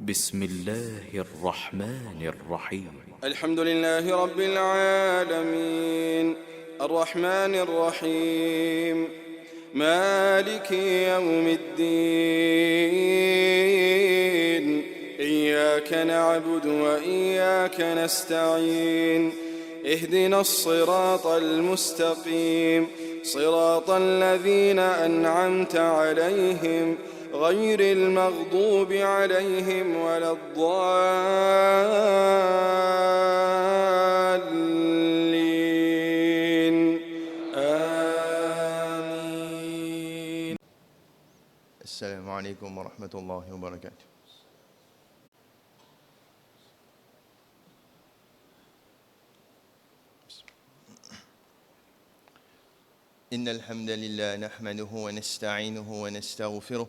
بسم الله الرحمن الرحيم الحمد لله رب العالمين الرحمن الرحيم مالك يوم الدين إياك نعبد وإياك نستعين اهدنا الصراط المستقيم صراط الذين أنعمت عليهم غير المغضوب عليهم ولا الضالين آمين. السلام عليكم ورحمة الله وبركاته. إن الحمد لله نحمده ونستعينه ونستغفره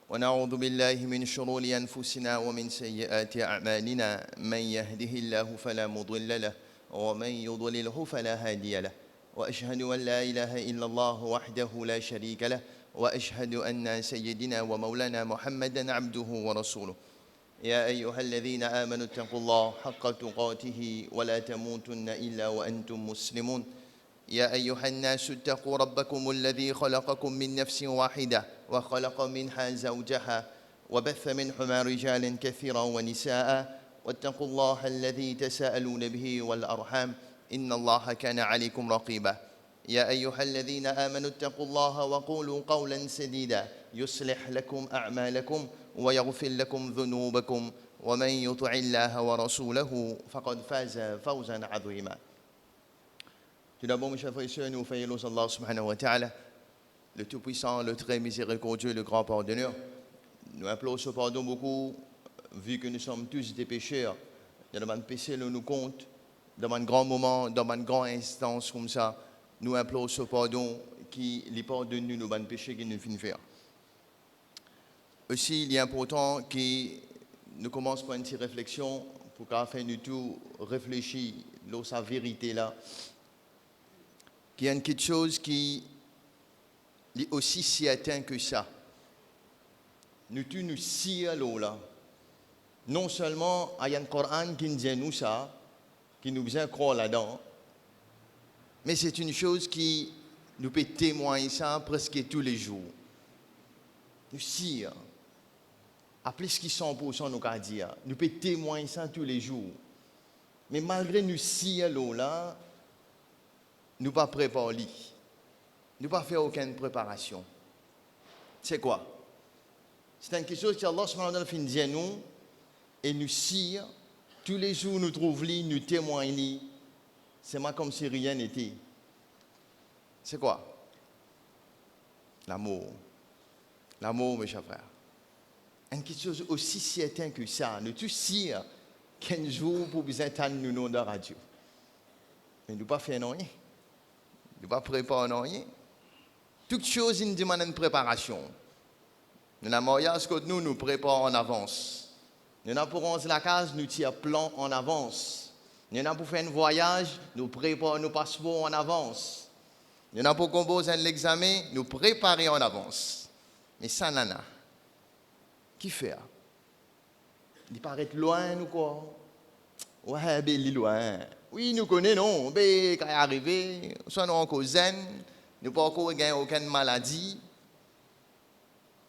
ونعوذ بالله من شرور أنفسنا ومن سيئات أعمالنا من يهده الله فلا مضل له ومن يضلله فلا هادي له وأشهد أن لا إله إلا الله وحده لا شريك له وأشهد أن سيدنا ومولانا محمدًا عبده ورسوله. يا أيها الذين آمنوا اتقوا الله حق تقاته ولا تموتن إلا وأنتم مسلمون. يا أيها الناس اتقوا ربكم الذي خلقكم من نفس واحدة وخلق منها زوجها وبث منهما رجالا كثيرا ونساء واتقوا الله الذي تساءلون به والأرحام إن الله كان عليكم رقيبا. يا أيها الذين آمنوا اتقوا الله وقولوا قولا سديدا يصلح لكم أعمالكم ويغفر لكم ذنوبكم ومن يطع الله ورسوله فقد فاز فوزا عظيما. Tout d'abord, mes chers frères et sœurs, nous faisons Allah subhanahu wa ta'ala, le Tout-Puissant, le Très Miséricordieux, le Grand Pardonneur. Nous implorons ce pardon beaucoup, vu que nous sommes tous des pécheurs. Dans un péché, nous compte, dans un grand moment, dans une grande instance comme ça, nous implorons ce pardon qui les pardonne nous dans péché que nous finissons faire. Aussi, il est important que nous commençons par une petite réflexion pour qu'à fin du tout réfléchir sur sa vérité là. Qu'il y a quelque chose qui est aussi si atteint que ça. Nous si à l'eau là. Non seulement il y a un Coran qui nous dit nous ça, qui nous faisait croire là-dedans, mais c'est une chose qui nous peut témoigner ça presque tous les jours. Nous si, à plus que 100% nous qu'à dire, nous peut témoigner ça tous les jours. Mais malgré nous si à l'eau là, nous pas préparer, nous pas faire aucune préparation. C'est quoi? C'est quelque chose que Allah subhanahu wa ta'ala dit à nous et nous sire tous les jours nous trouvons li, nous témoignons. C'est moi comme si rien n'était. C'est quoi? L'amour. L'amour, mes chers frères. Quelque chose aussi certain que ça. Nous tous sire qu'un jour pour bien entendre nous dans la radio. Mais nous pas faire rien. Nous ne pas préparer rien. Toute chose nous demande une préparation. Nous avons mariage que nous préparons en avance. Nous avons pour rendre la case, nous tirons plan en avance. Nous avons pour faire un voyage, nous préparons nos passeports en avance. Nous avons pour composer l'examen, nous préparons en avance. Mais ça, nana, qui fait? Il paraît loin, nous quoi? Ouais, il est loin. Oui, nous connaissons, non, mais quand il est arrivé, soit nous encore zen, nous pas encore gagné aucune maladie.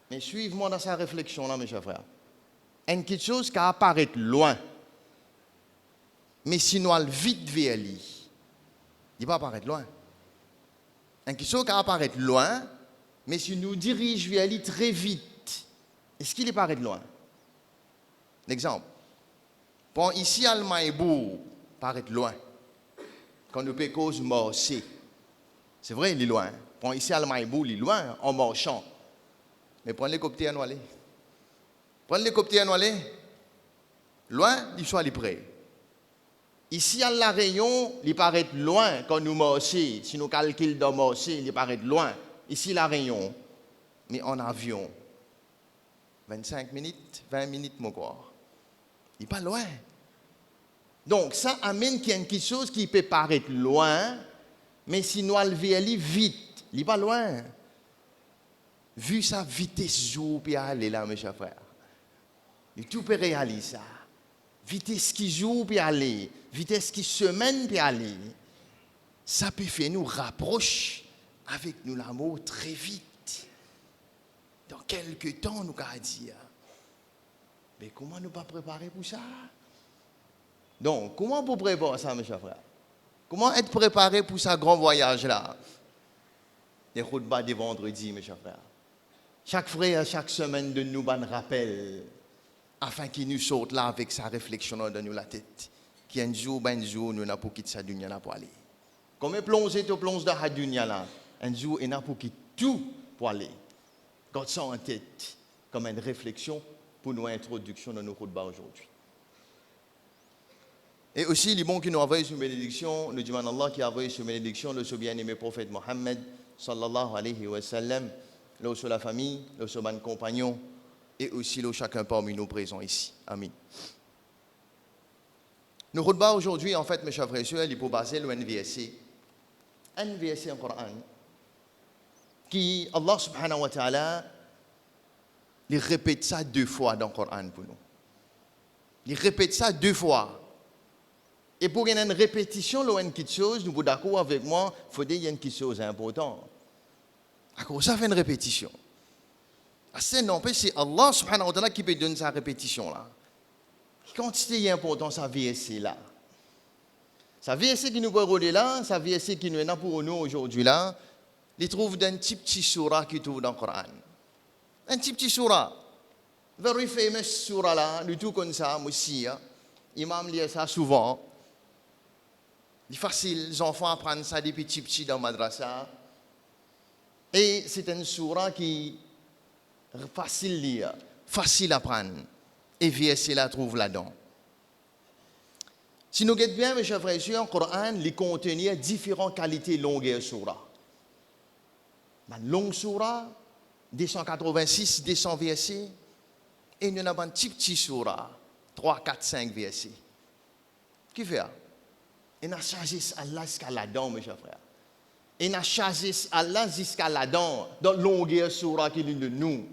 Mais suivez-moi dans sa réflexion là, mes chers frères. Une quelque chose qui apparaît loin, mais si nous allons vite vers lui, il va apparaître loin. Une quelque chose qui apparaît loin, mais si nous dirigeons vers lui très vite, est-ce qu'il apparaît loin? L'exemple. Bon, ici, Almaïbou paraît loin. Quand nous pouvons cause marcher. C'est vrai, il est loin. Bon, ici, Almaïbou, il est loin en marchant. Mais prenez l'hélicoptère à nous aller. Prenez l'hélicoptère à nous aller. Loin, il soit près. Ici, à la Réunion, il paraît loin quand nous marchons. Si nous calculons dans marcher, il paraît loin. Ici, la Réunion. Mais en avion, 25 minutes, 20 minutes, mon corps. Il n'est pas loin. Donc, ça amène qu'il y a quelque chose qui peut paraître loin, mais si nous allons aller vite, il n'est pas loin. Vu sa vitesse jour, puis aller là, mes chers frères. Et tout peut réaliser ça. Vitesse qui joue peut aller, vitesse qui semaine peut aller. Ça peut faire nous rapprocher avec nous l'amour très vite. Dans quelques temps, nous allons dire. Mais comment nous pas préparer pour ça? Donc, comment pour préparer ça, mes chers frères? Comment être préparé pour ce grand voyage-là? Les khutbahs des vendredis, mes chers frères. Chaque frère, chaque semaine, de nous un rappel, afin qu'il nous sorte là avec sa réflexion dans nous la tête. Qui un jour, nous n'avons pas quitté sa dunya pour aller. Comme plonger, tu plonges dans la dunya là. Un jour, il n'a pas quitté tout pour aller. Garde ça en tête, comme une réflexion pour nos introductions dans nos khutbahs aujourd'hui. Et aussi, les bons qui nous envoient une bénédiction, nous demandons Allah qui a envoyé une bénédiction, le bien-aimé prophète Mohammed, sallallahu alayhi wa sallam, le sur la famille, le sur les compagnons, et aussi le chacun parmi nous présents ici. Amin. Nous khutbah aujourd'hui, en fait, mes chers frères et sœurs, il faut baser le NVSC. NVSC en Coran, qui, Allah subhanahu wa ta'ala, il répète ça 2 fois dans le Coran pour nous. Il répète ça 2 fois. Et pour une répétition, il y a une petite chose, nous vous d'accord avec moi, il faut dire qu'il y a une petite chose importante. À cause ça fait une répétition. C'est non, c'est Allah subhanahu wa ta'ala qui peut donner sa répétition là. Quantité importante, sa VSC là. Sa VSC qui nous peut rouler là, sa VSC qui nous est là pour nous aujourd'hui là, il trouve dans un petit surah qui trouve dans le Coran. Un petit surah. Very famous surah là, du tout comme ça, aussi. Imam lit ça souvent. C'est facile, les enfants apprennent ça depuis petits dans le madrasa. Et c'est une surah qui est facile à lire, facile à apprendre. Et VSC la trouve là-dedans. Si nous regardons bien, mes chers frères et sœurs, le Coran, il contient différentes qualités longues surah. Une longue surah, 286, 200 versets. Et il y en a un petit surah, 3, 4, 5 versets. Qui fait? Il a chargé Allah jusqu'à là-dedans, mes chers frères. Il a chargé Allah jusqu'à là-dedans, dans la longueur surah qu'il est de nous.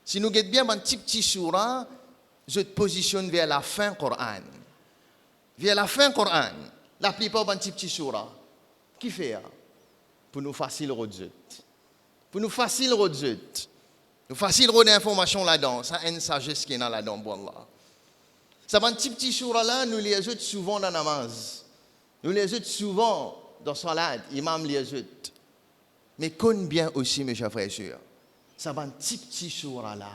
Si nous regardons bien un petit surah, je te positionne vers la fin du Coran. Vers la fin du Coran, la plupart d'un petit surah. Qui fait? Pour nous facile redire. Pour nous facile redire. Nous facile redire d'informations là-dedans. Ça a une sagesse qui est là-dedans pour Allah. Ça va un petit surah là, nous les ajoutons souvent dans la namaz. Nous les ajoutons souvent dans la salade. Imam les ajoute. Mais connaissez bien aussi, mes chers frères et sœurs. Ça va un petit surah là.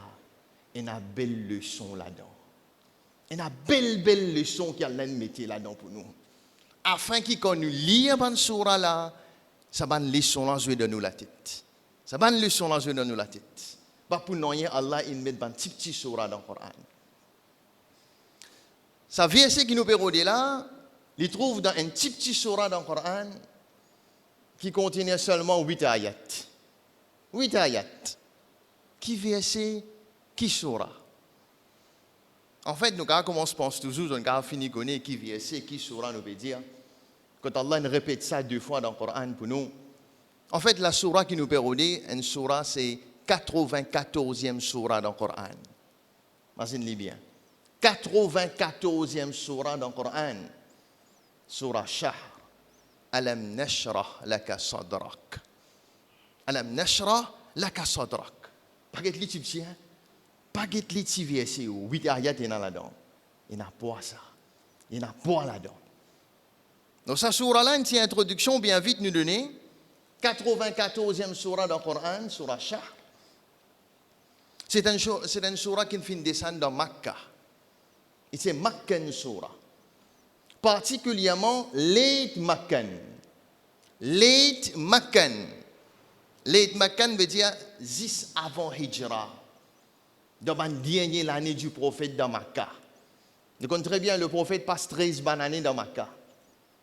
Il y a une belle leçon là-dedans. Il y a une belle leçon qu'il y a là-dedans pour nous. Afin qu'on nous lise cette surah là, ça va une leçon là jouer dans nous la tête. Ça va une leçon là jouer dans nous la tête. Pas pour nous, Allah il met un petit surah dans le Coran. Ça verset qui nous permet là, il trouve dans un petit surah dans le Coran qui contient seulement 8 ayats. 8 ayats. Qui verset? Qui surah? En fait, nous, comme on se pense toujours, on a fini de connaître qui verset, qui surah nous veut dire. Quand Allah nous répète ça 2 fois dans le Coran pour nous. En fait, la surah qui nous permet, une surah, c'est 94e surah dans le Coran. Imaginez-le bien. 94e surah dans le Coran. Surah Shahr. Alam nashrah laka sadrak. Alam nashrah laka sadrak. Pas de l'Égyptien. Pas de l'Égyptien. 8 ayats il y en a là-dedans. Il n'y a pas ça. Il n'y a pas là-dedans. Donc, cette surah-là, une petite introduction bien vite nous donner. 94e surah dans le Coran, surah Shahr. C'est une surah qui finit descendre dans Makkah. Et c'est Makkan surah. Particulièrement, Late Makkan. Late Makkan. Late Makkan veut dire 10 avant Hijra. Dans la dernière année du prophète dans Makkah. Nous connaissons très bien, le prophète passe 13 années dans Makkah.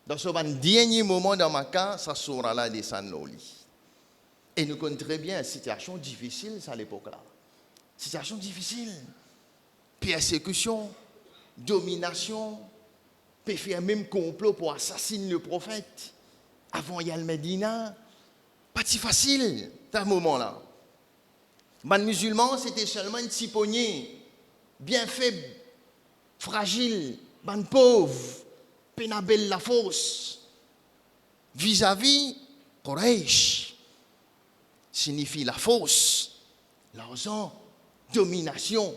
Dans ce dernier moment dans Makkah, ça surah là descend au lit. Et nous connaissons très bien une situation difficile à l'époque-là. Situation difficile. Persécution, domination, peut faire même complot pour assassiner le prophète. Avant Yal Medina, pas si facile à ce moment-là. Les musulmans, c'était seulement une petite poignée bien faible, fragile, ban pauvre, pénabel la force. Vis-à-vis, Quraysh signifie la force, l'argent, domination.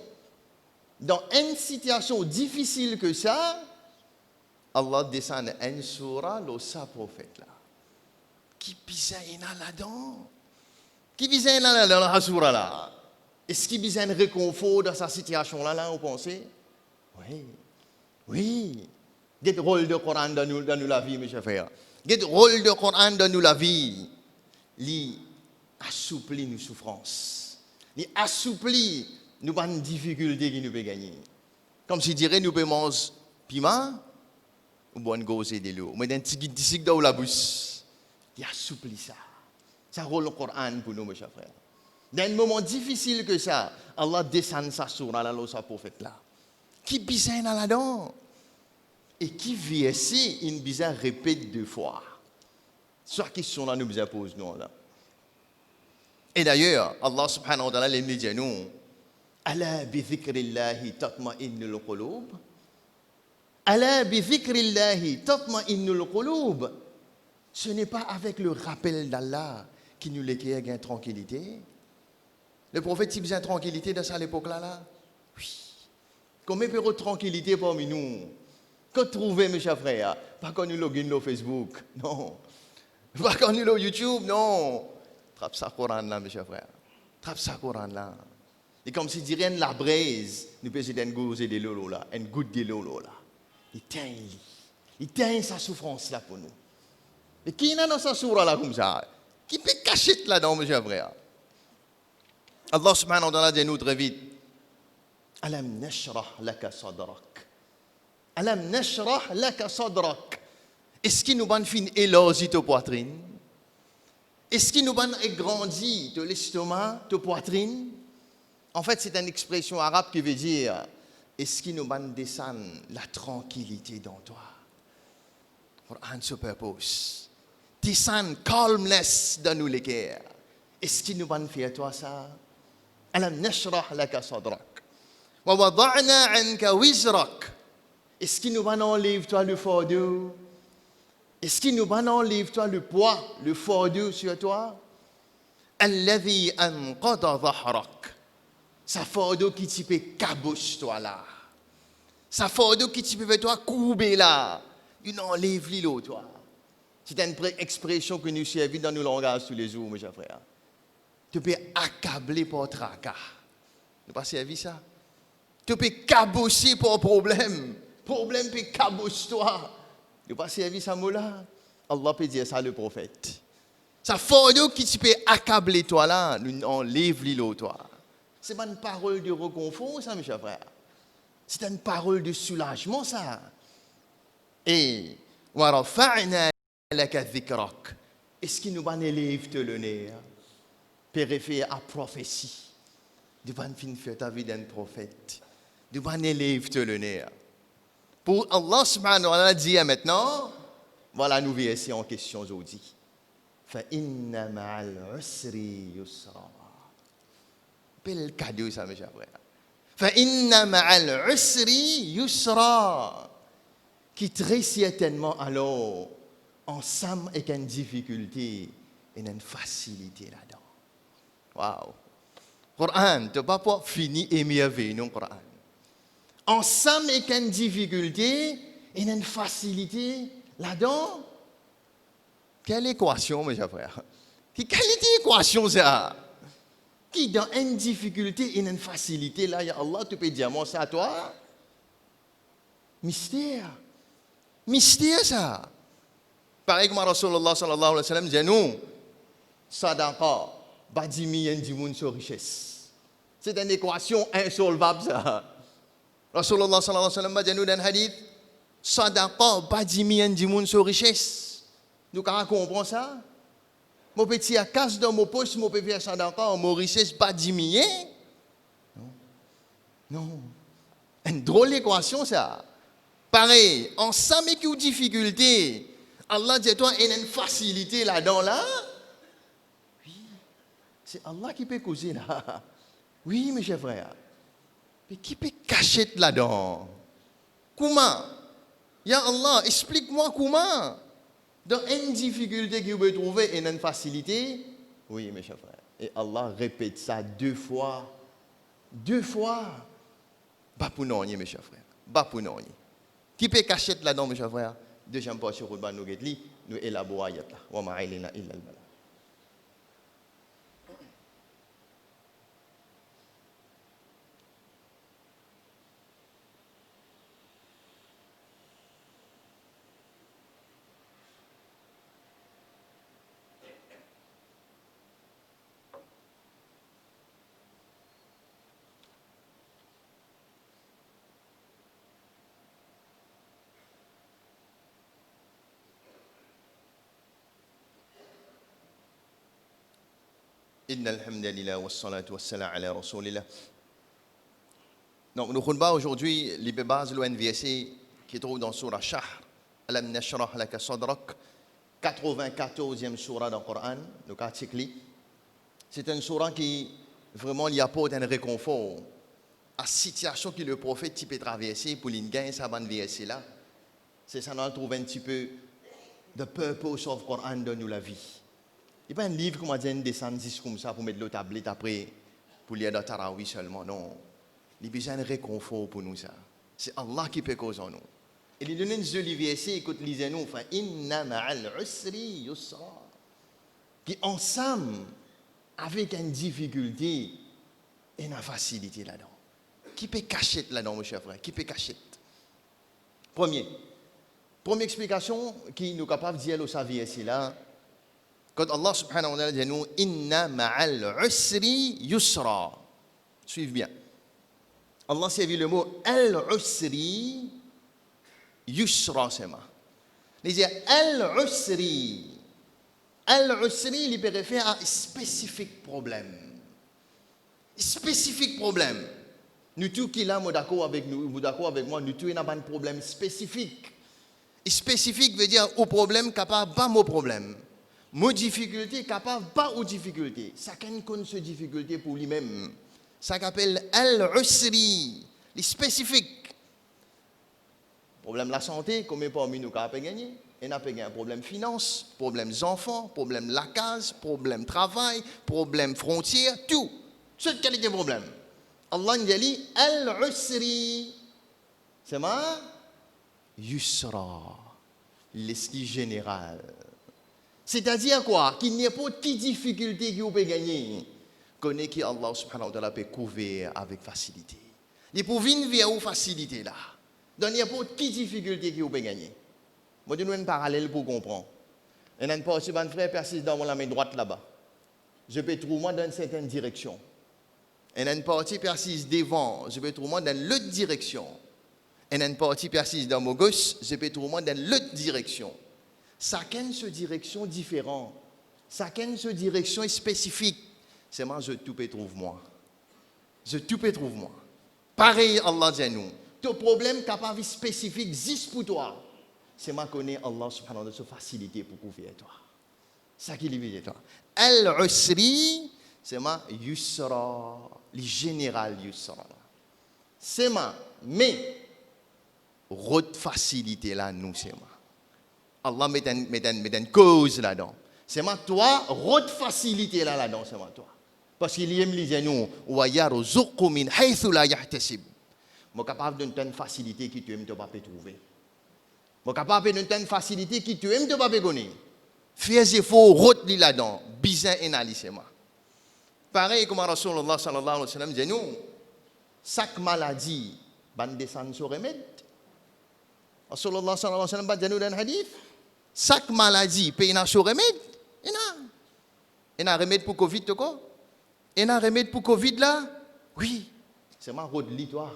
Dans une situation difficile que ça, Allah descend une surah, le sa prophète là. Qui pisa là-dedans? Qui pisa là dans la surah là? Est-ce qu'il y a un réconfort dans sa situation là, vous pensez? Oui. Oui. Quel rôle de Coran dans nous la vie, mes chers frères? Quel rôle de Coran dans nous la vie? Il assouplit nos souffrances. Il assouplit nos difficultés qui nous peut gagner. Comme si dirait nous peut manger piment ou bonne gauze de l'eau. Mais d'un petit dans la bouche, il assouplit ça. Ça rôle le Coran pour nous, mes chers frères. Dans un moment difficile que ça, Allah descend sa surah là, sa prophète là. Qui bizarre là-dedans? Et qui vit ici, une bizarre répète 2 fois. Soit question là nous bizarre pose nous là. Et d'ailleurs, Allah subhanahu wa ta'ala les dit nous, ala bi dhikrillahi tatma'innul qulub. Ala bi dhikrillahi tatma'innul qulub. Ce n'est pas avec le rappel d'Allah qui nous l'éclaire gain tranquillité. Le prophète, il besoin de tranquillité dans cette époque-là, là? Oui. Combien de tranquillité parmi nous? Que trouver, mes chers frères? Pas qu'on nous login sur Facebook, non. Pas qu'on nous sur YouTube, non. Trappe ça Coran là, mes chers frères. Trappe ça Coran là. Et comme si dirait la braise, nous pouvons une goutte de l'eau là, une goutte de l'eau là. Il teint sa souffrance là pour nous. Et qui est dans sa sourate là comme ça? Qui peut cacher là-dedans, mes chers frères? Allah subhanahu wa ta'ala dit nous très vite. Alam nashrah laka sadrak. Alam nashrah laka sadrak. Est-ce qu'il nous ban fin élargi ta poitrine? Est-ce qu'il nous ban agrandi l'estomac, ta poitrine? En fait, c'est une expression arabe qui veut dire est-ce qu'il nous ban descend la tranquillité dans toi? Pour un super purpose. Descend calmness dans nous les cœurs. Est-ce qu'il nous ban faire toi ça? Alam nashrah laka sadrak. Wa wada'na 'anka wizrak. Est-ce qu'il nous enlève toi le fardeau? Est-ce qu'il nous enlève toi le poids, le fardeau sur toi? Alladhi anqada dhahrak. Ça fardeau qui te peut cabouche toi là. Ça fardeau qui te peut toi courber là. Il enlève l'îlot toi. C'est une expression que nous servons dans nos langages tous les jours, mes chers frères. Tu peux accabler par tracas. Tu pas servi ça? Tu peux cabosser pour problème. Problème peut cabosser toi. Tu pas servi ça mot-là? Allah peut dire ça le prophète. Ça fardeau qui tu peux accabler toi là, nous enlève l'îlot toi. C'est pas une parole de réconfort ça, mes chers frères. C'est une parole de soulagement ça. Et wa rafa'na laka dhikrak. Est-ce qu'il nous va élève te le nez? Périphère à prophétie. De ban fin faire ta vie d'un prophète. De ban élève te le nez. Pour Allah subhanahu wa ta'ala dit maintenant, voilà nous verrons ici en question aujourd'hui. Fa inna ma'al usri yusra. Bel cadeau ça mes chers frères. Fa inna ma'al usri yusra. Qui très certainement alors ensemble avec une difficulté et une facilité là-dedans. Waouh! Coran, tu ne vas pas finir et merveilleux, non, Coran. Ensemble avec une difficulté et une facilité là-dedans. Quelle équation, mes chers frères? Quelle équation ça? Qui dans une difficulté et une facilité, là, ya Allah, tu peux dire moi ça à toi? Mystère. Mystère ça. Pareil comme Rasulullah sallallahu alayhi wa sallam dit nous, sadaqa, badimi yendi moun sur richesse. C'est une équation insolvable ça. Rasulullah sallallahu alayhi wa sallam dit nous dans un hadith, sadaqa, badimi yendi moun sur richesse. Nous comprenons ça? Mon petit à casse dans mon poche, mon petit à sadaqa, mon richesse, badimi yen. Non. Une drôle d'équation ça. Pareil, ensemble avec une difficulté, Allah dit toi, il y a une facilité là-dedans là. Oui, c'est Allah qui peut causer là. Oui, mes chers frères. Mais qui peut cacher là-dedans? Comment? Ya Allah, explique-moi comment. Dans une difficulté que vous pouvez trouver et une facilité, oui, mes chers frères. Et Allah répète ça 2 fois. 2 fois. Pas pour nous, mes chers frères. Pas pour nous. Qui peut cacher là-dedans, mes chers frères? Deuxième portion, nous élaborons ayat là. Wa ma'ilina illa al-bala. Inna alhamdulillah wa salatu wa salam ala rasulillah. Donc, nous avons aujourd'hui les bases de l'ONVSC qui trouve dans Surah Shahr, Alam nashrah laka sadrak, 94e surah dans le Coran, donc article. C'est une surah qui vraiment lui apporte un réconfort à la situation que le prophète type traversé pour lui gagner sa bande VSC là. C'est ça, on trouve un petit peu the purpose of Coran dans nous la vie. Il n'y a pas un livre comme on descend comme ça pour mettre le tablette après, pour lire dans Tarawi seulement. Non. Il y a besoin de réconfort pour nous. Ça. C'est Allah qui peut causer nous. Et il donne un livre ici, écoute, lisez-nous. Inna ma'al usri yusra. Qui ensemble, avec une difficulté et une facilité là-dedans. Qui peut cacher là-dedans, mon cher frère? Qui peut cacher? Première explication qui nous est capable de dire au savier ici là. Quand Allah subhanahu wa ta'ala dit nous inna ma'al usri yusra. Suivez bien. Allah servit le mot al-usri yusra sema. Il dit al-usri. Al-usri il peut référer à un spécifique problème. Spécifique problème. Nous tous qui là d'accord avec nous, vous d'accord avec moi, nous tous on a un problème spécifique. Spécifique veut dire au problème capable pas mon problème. Mon difficulté capable pas aux difficultés. Chacun connaît ses difficultés pour lui-même. Ça s'appelle al-usri, les spécifiques. Problème de la santé, combien parmi nous avons gagné? On a gagné un problème finance, problème enfants, problème la case, problème travail, problème frontière, tout. Cette qualité de problème. Allah dit al-usri. C'est ma yusra, l'esprit général. C'est-à-dire quoi? Qu'il n'y a pas de difficulté que vous pouvez gagner. Connaissez que Allah subhanahu wa ta'ala peut couvrir avec facilité. Il peut venir vers vous facilité là. Donc il n'y a pas de difficulté que vous pouvez gagner. Moi je donne un parallèle pour comprendre. Il y a un parti de frère persiste dans la main droite là-bas. Je peux trouver moi dans une certaine direction. Il y a une partie persiste devant, je peux trouver moi dans l'autre direction. Il y a une partie persiste dans mon gauche, je peux trouver moi dans l'autre direction. Chacun se direction différente. Chacun se direction spécifique. C'est moi, je tout peux trouver moi. Je tout peux trouver moi. Pareil, Allah dit nous. Ton problème capable spécifique existe pour toi. C'est moi qui connais Allah subhanahu wa ta'ala facilité pour couvrir toi. Ça qui lui dit toi. Al-usri, c'est moi yusra, le général yusra. C'est moi, mais route facilité là nous c'est moi. Allah met une cause là-dedans. C'est moi, toi, route facilité là-dedans, c'est moi, toi. Parce qu'il aime les nous, wa yarzuqu min haythu la yahtasib. Moi capable de donner une facilité qui tu aimes te pas trouver. Moi capable de donner une facilité qui tu aimes te pas connaître. Fais effort route là-dedans, bizarre analyse c'est moi. Pareil comme Rasulullah sallallahu alayhi wa sallam dit nous, chaque maladie ban descend sur remède. Rasulullah sallallahu alayhi wa sallam dit nous dans un hadith. Chaque maladie peut y avoir un remède. Il y a un remède pour Covid, quoi? Il y a un remède pour Covid là? Oui. C'est ma route litoire.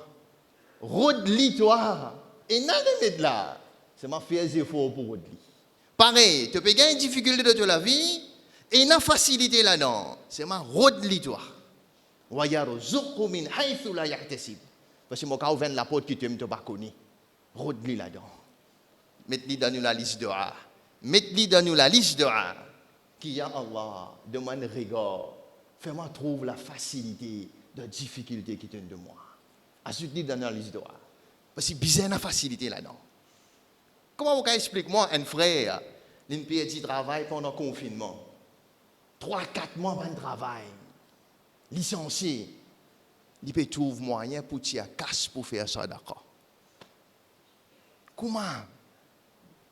Route litoire. Il y a un remède là. C'est ma faire des efforts pour route litoire. Pareil, tu peux gagner une difficulté de la vie et il y a une facilité là-dedans. C'est ma route litoire. Wa yarzuqu min haythu la yahtasib. Parce que mon cas ouvert la porte qui tu ne pas connaître. Route là-dedans. Mettez dans nous la liste de A. Mettez dans nous la liste de A. Qui a Allah, demande rigueur. Fais-moi trouver la facilité de difficulté qui est de moi. Ensuite, dans l'histoire. Parce que bizarre la facilité là-dedans. Comment vous expliquez moi un frère, il a perdu travail pendant le confinement. 3-4 mois de travail. Licencié. Il peut trouver moyen pour tirer casse pour faire ça, d'accord. Comment?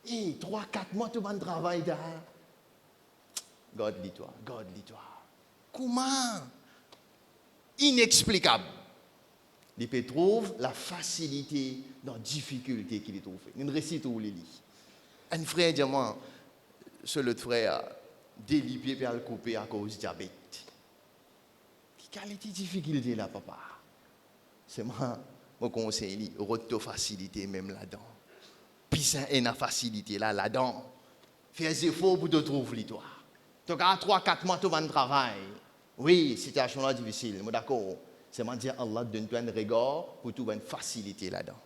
3-4 mois de travail. God lis-toi. Comment? Inexplicable. Il peut trouver la facilité dans la difficulté qu'il trouve. Il récite où il lit. Un frère dit moi, ce l'autre frère, délipé puis le couper à cause du diabète. Quelle est la difficulté là, papa? C'est moi, mon conseil, retour facilité même là-dedans. Puis ça et la facilité là-dedans. Fais des efforts pour te trouver toi. Tu as 3-4 mois de travail. Oui, situation là difficile, mais d'accord. C'est moi dire Allah donne-toi un regard pour trouver une facilité là-dedans.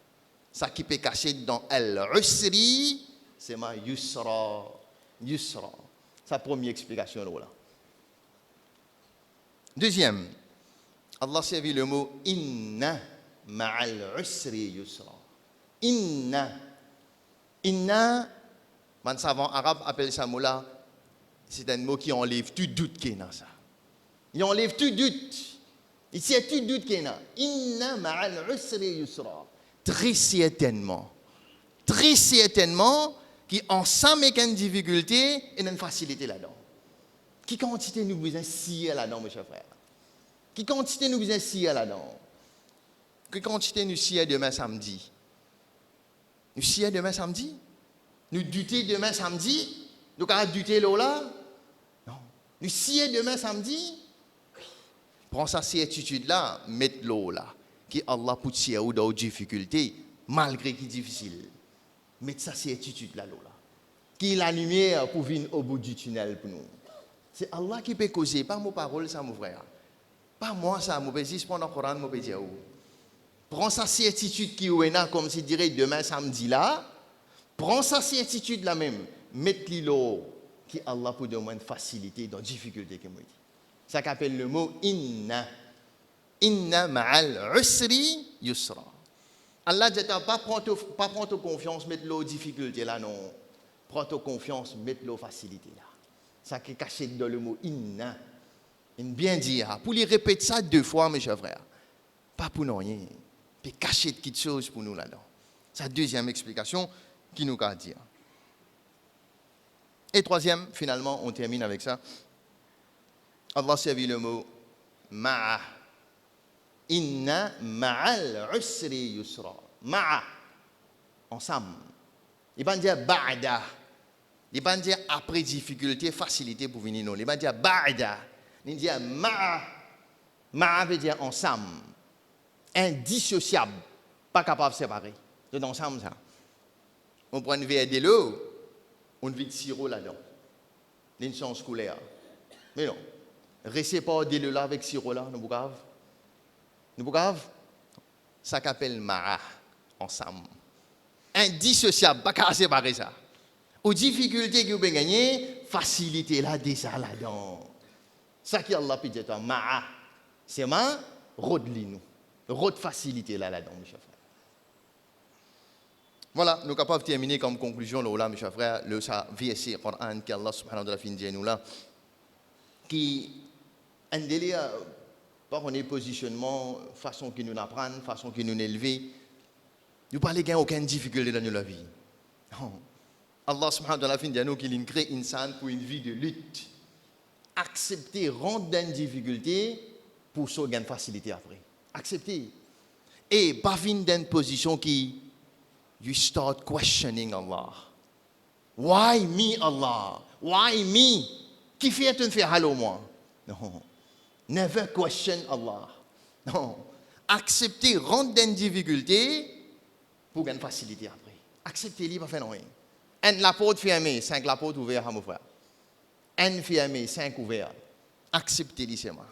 Ça qui peut cacher dans al-usri, c'est ma yusra. Yusra. C'est la première explication là. Deuxième, Allah servi le mot inna ma'al usri yusra. Inna. Inna, un savant arabe appelle ça mot là, c'est un mot qui enlève tout doute qu'il y a dans ça. Il enlève tout doute. Ici, il y a tout doute qu'il y a. Inna ma'al usri yusra. Très certainement, qui ensemble avec une difficulté et une facilité là-dedans. Qui quantité nous besoin scier là-dedans, mes chers frères? Qui quantité nous besoin scier là-dedans? Qui quantité nous scier demain samedi? Nous scier demain samedi? Nous douter demain samedi? Nous allons douter là? Non. Nous scier demain samedi? Oui. Prends sa certitude-là, mets l'eau là. Qui Allah pour tirer ou dans difficulté, malgré qu'il est difficile. Mets sa certitude là, là. Qui est la lumière pour venir au bout du tunnel pour nous. C'est Allah qui peut causer, pas mon parole, ça mon frère. Pas moi, ça, mon pésis, pendant le Coran, mon pésis. Prends sa certitude qui est là, comme si dirait demain samedi là. Prends sa certitude là même. Mets-le l'eau, qui Allah pour donner une facilité dans la difficulté que moi dit. Ça qu'appelle le mot inna. Inna ma'al usri yusra. Allah dit pas prendre confiance, mettre l'eau difficulté là, non. Prends confiance, mettre l'eau facilité là. Ça qui est caché dans le mot inna. Il bien dire, pour lui répéter ça 2 fois, mes chers frères. Pas pour nous rien. Puis cacher quelque chose pour nous là-dedans. C'est la deuxième explication qui nous a dit. Et troisième, finalement, on termine avec ça. Allah servi le mot ma'a. Inna ma'al usri yusra. Ma'a. Ensemble. Il va dire ba'da. Il va dire après difficulté, facilité pour venir nous. Il va dire ba'da. Il dit ma'a. Ma'a veut dire ensemble. Indissociable. Pas capable de séparer. C'est ensemble ça. On prend une verre de l'eau, on vide sirop là-dedans. Une science scolaire. Mais non. Restez pas de l'eau là avec sirop là, nous grave. Nous grave. Ça qu'appelle ma'a. Ensemble. Indissociable. Pas capable de séparer ça. Aux difficultés que vous pouvez gagner, facilité là déjà là-dedans. Ça qui Allah peut dire, ma'a. C'est ma, rôde-li nous. Rôde facilité là-dedans, mes chers frères. Voilà, nous sommes capables de terminer comme conclusion, là, mes chers frères, le verset Coran qu'Allah subhanahu wa ta'ala fin dit nous là, qui un délire, par un positionnement, façon que nous apprendre, façon que nous élever, nous parlons qu'il n'y a aucune difficulté dans notre vie. Non. Allah subhanahu wa ta'ala fin dit nous qu'il crée insan pour une vie de lutte. Accepter, rendre dans une difficulté pour ça gagner facilité après. Accepter. Et pas venir dans une position qui you start questioning Allah. Why me, Allah? Why me? Qui fait un faire hallo moi? Non. Never question Allah. Non. Accepter, rendre dans une difficulté pour gagner facilité après. Accepter, pas faire rien. La porte fermée, 5 la porte ouverte, mon frère. Un fermé, 5 ouverts. Acceptez-les seulement.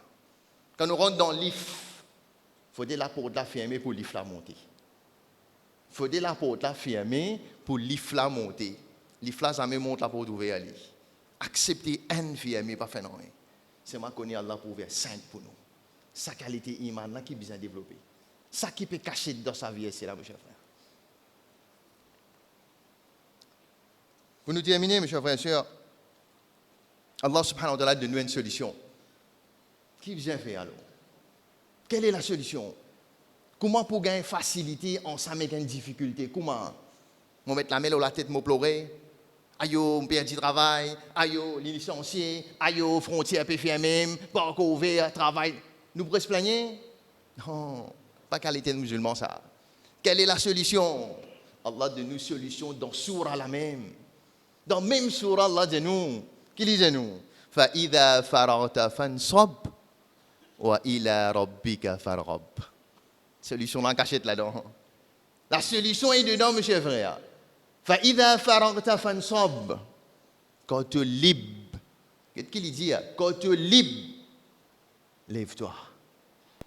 Quand nous rentrons dans le lift, il faut la porte la fermer pour le lift la monter. Il faut la porte la fermer pour le lift la monter. Le lift la jamais monte la porte ouverte. Acceptez un fermé, pas faire rien. C'est moi qu'on est Allah pour ouvrir 5 pour nous. Sa qualité iman là qui est besoin de développer. Ça qui peut cacher dans sa vie, c'est là, mes chers frères. Pour nous terminer, mes chers frères et sœurs, Allah subhanahu wa ta'ala donne nous une solution. Qui vient faire alors? Quelle est la solution? Comment pour gagner facilité ensemble avec une difficulté? Comment? Je vais mettre la main dans la tête, je pleurer. Aïe, je perds du travail. Aïe, les licenciés. Aïe, frontières fermées. Parcours ouvert, travail. Nous pourrions se plaigner? Non, pas qualité de musulman ça. Quelle est la solution? Allah donne nous solution dans Surah la même. Dans même Surah, Allah dit nous. Qui disait nous? فَإِذَا فَرَغْتَ فَانْصَبْ وَإِلَى رَبِّكَ فَارْغَب. Solution là cachée là-dedans. La solution est dedans, mes chers frères. فَإِذَا فَرَغْتَ فَانْصَبْ. Quand tu es libre, qu'est-ce qu'il dit? Quand tu es libre, lève-toi.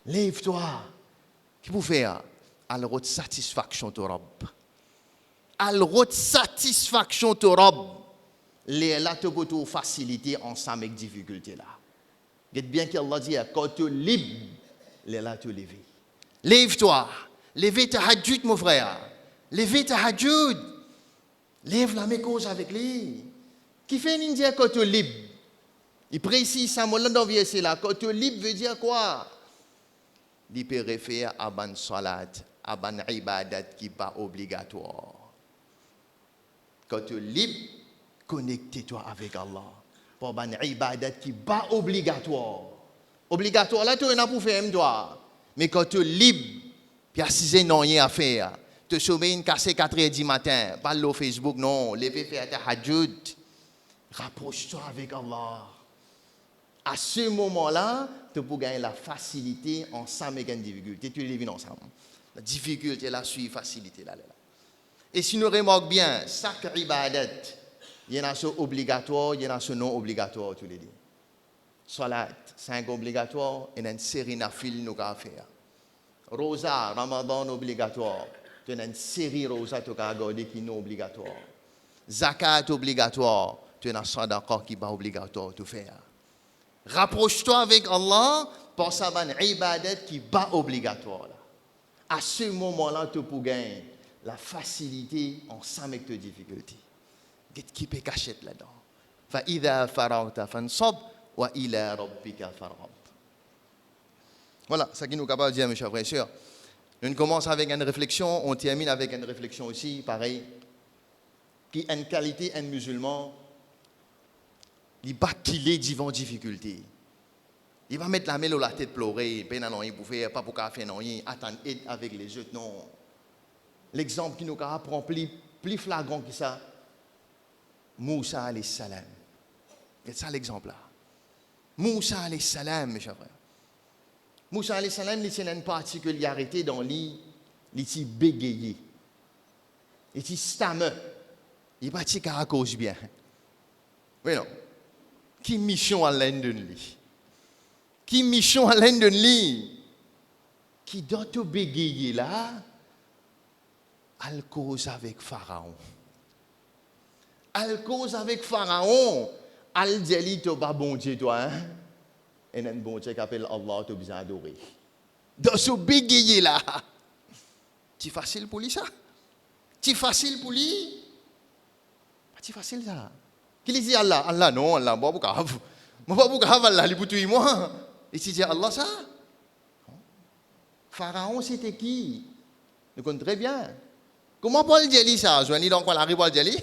Lève-toi. Qu'est-ce que vous faites? Alors, satisfaction de Rab. Alors, satisfaction de Rab. Là, tu peux faciliter ensemble avec difficulté là. Regarde bien qu'Allah dit, quand tu es libre, là, tu lèves. Lève-toi. Lève ta hadjoud, mon frère. Lève ta hadjoud. Lève la cause avec lui. Qui fait une dire quand tu es libre? Il précise ça, mon dans verset là. Quand tu es libre veut dire quoi? Il peut référer à ban salat, à ban ibadat qui n'est pas obligatoire. Quand tu es libre, connecte-toi avec Allah. Pour ban ibadat qui n'est pas obligatoire. Obligatoire là, tu n'as pas pour faire toi. Mais quand tu es libre, puis assis non rien à faire. Te sommeil une cassé 4h du matin, pas le Facebook non, lever faire ta hadjoud. Rapproche-toi avec Allah. À ce moment-là, tu peux gagner la facilité ensemble avec une difficulté. Tu les vis ensemble. La difficulté là suit facilité là. Et si nous remarquons bien, chaque ibadat, il y en a ce obligatoire, il y en a ce non obligatoire, tu les dis. Salat, 5 obligatoires, et une série de fil nous avons faire. Rosa, Ramadan obligatoire. Tu as une série de rosa qui est non obligatoire. Zakat obligatoire. Tu as un sadaqa qui n'est pas obligatoire de faire. Rapproche-toi avec Allah pour savoir une ibadat qui n'est pas obligatoire. À ce moment-là, tu peux gagner la facilité ensemble avec tes difficultés. Qui peut cacher là-dedans? فَإِذَا فَرَغْتَ فَانْصَبْ وَإِلَى رَبِّكَ فَارْغَب. Voilà, ce qui nous est capable de dire, mes chers frères et sœurs. On commence avec une réflexion, on termine avec une réflexion aussi, pareil, qui est une qualité, un musulman, il va killer devant difficulté. Il va mettre la main dans la tête, pleurer, pas rien pour faire, pas pour faire rien, attendre aide avec les autres, non. L'exemple qui nous apprend plus flagrant que ça, Moussa alayhi salam. C'est ça l'exemple là. Moussa alayhi salam, mes chers frères. Moussa alayhi salam, il a une particularité dans lui, il est bégayé. Il est stammer. Il n'est pas à cause bien. Oui, non. Qui mission à l'un de lui? Qui mission à l'un de lui? Qui doit te bégayer là? Elle cause avec Pharaon. Elle cause avec Pharaon. Elle dit, tu vas bon Dieu, toi, hein? Et un bon Dieu qui appelle Allah, tu as besoin d'adorer. Dans ce bégayer là, c'est facile pour lui ça? C'est facile pour lui? C'est facile ça. Qu'il dit Allah? Allah non, Allah, moi pas grave. Moi pas grave, Allah, il boutou moi. Et tu dis Allah ça? Pharaon c'était qui? Nous connaissons très bien. Comment Paul dit ça? Je dis donc quoi l'arrive Paul dit?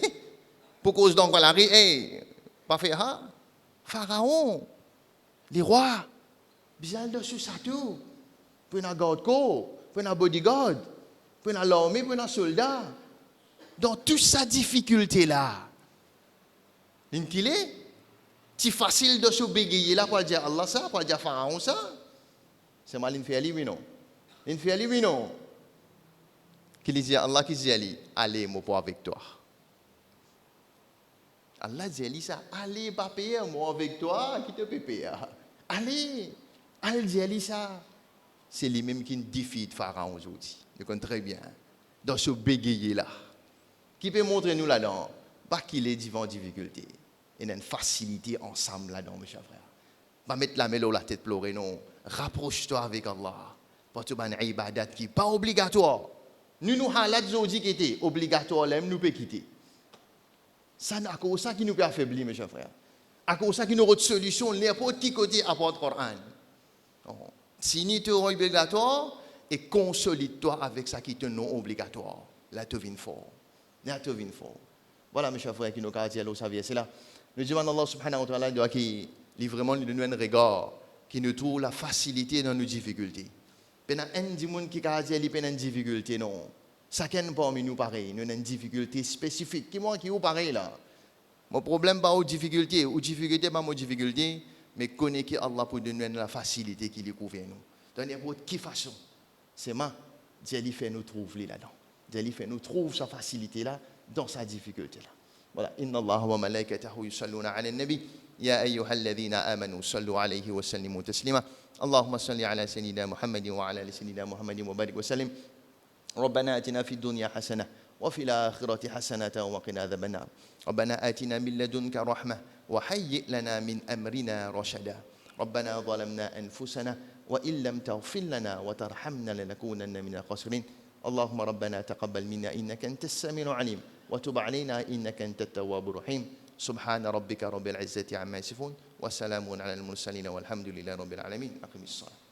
Pour cause donc quoi l'arrive, pas fait ça? Pharaon. Les rois, bizarre de ce château, pour un garde-corps, pour un bodyguard, pour un armée, pour un soldat. Dans toute sa difficulté là, qu'il est, c'est facile de se bégayer là pour dire Allah ça, pour dire Pharaon ça. C'est mal, il fait aller, non. Il fait aller, non. Qu'il dit Allah qui dit allez, moi pour avec toi. Allah dit ça, allez, papa, moi avec toi, qui te peut payer. Allez, Allah dit ça. C'est lui-même qui défie Pharaon aujourd'hui. Vous connaissez très bien. Dans ce bégayer là. Qui peut montrer nous là-dedans? Pas qu'il est devant difficulté. Il y a une facilité ensemble là-dedans, mes chers frères. Pas mettre la main dans la tête pleurer, non. Rapproche-toi avec Allah. Parce que c'est ibadat qui n'est pas obligatoire. Nous halat zodi qui était obligatoire, nous peut quitter. Ça n'a que ça qui nous peut affaiblir, mes chers frères. À cause ça qui nous autre solution, n'importe qui côté apporte Coran. Si ni te obligatoire et consolide-toi avec ça qui te non obligatoire. Là te vient fort. Là te vient fort. Voilà mes chers frères qui nous caractérisent là ça vient c'est là. Nous demandons Allah subhanahu wa ta'ala doit qui vraiment nous donne un regard qui nous trouve la facilité dans nos difficultés. Pena un di monde qui caractérise li pena une difficulté non. Chacun parmi nous pareil, nous avons une difficulté spécifique. Qui moi qui ou pareil là. Mon problème pas aux difficultés, pas aux difficultés, mais connaître que Allah pour donner la facilité qui lui convient nous. Donc n'importe quelle façon, c'est ma Dieu lui fait nous trouver là-dedans. Dieu lui fait nous trouver sa facilité là dans sa difficulté là. Voilà, inna Allah wa malaikatahu yusalluna 'ala an-nabi ya ayyuhalladhina amanu sallu 'alayhi wa sallimu taslima. Allahumma salli 'ala sayyidina Muhammadin wa 'ala ali sayyidina Muhammadin wa barik wa sallim. ربنا آتنا في الدنيا حسنة وفي الآخرة حسنة وقنا عذاب النار ربنا آتنا من لدنك رحمة وهيئ لنا من أمرنا رشدا ربنا ظلمنا أنفسنا وإن لم تغفر لنا وترحمنا لنكونن من الخاسرين اللهم ربنا تقبل منا إنك أنت السميع العليم وتب علينا إنك أنت التواب الرحيم سبحان ربك رب العزة عما يصفون وسلام على المرسلين والحمد لله رب العالمين أقم الصلاة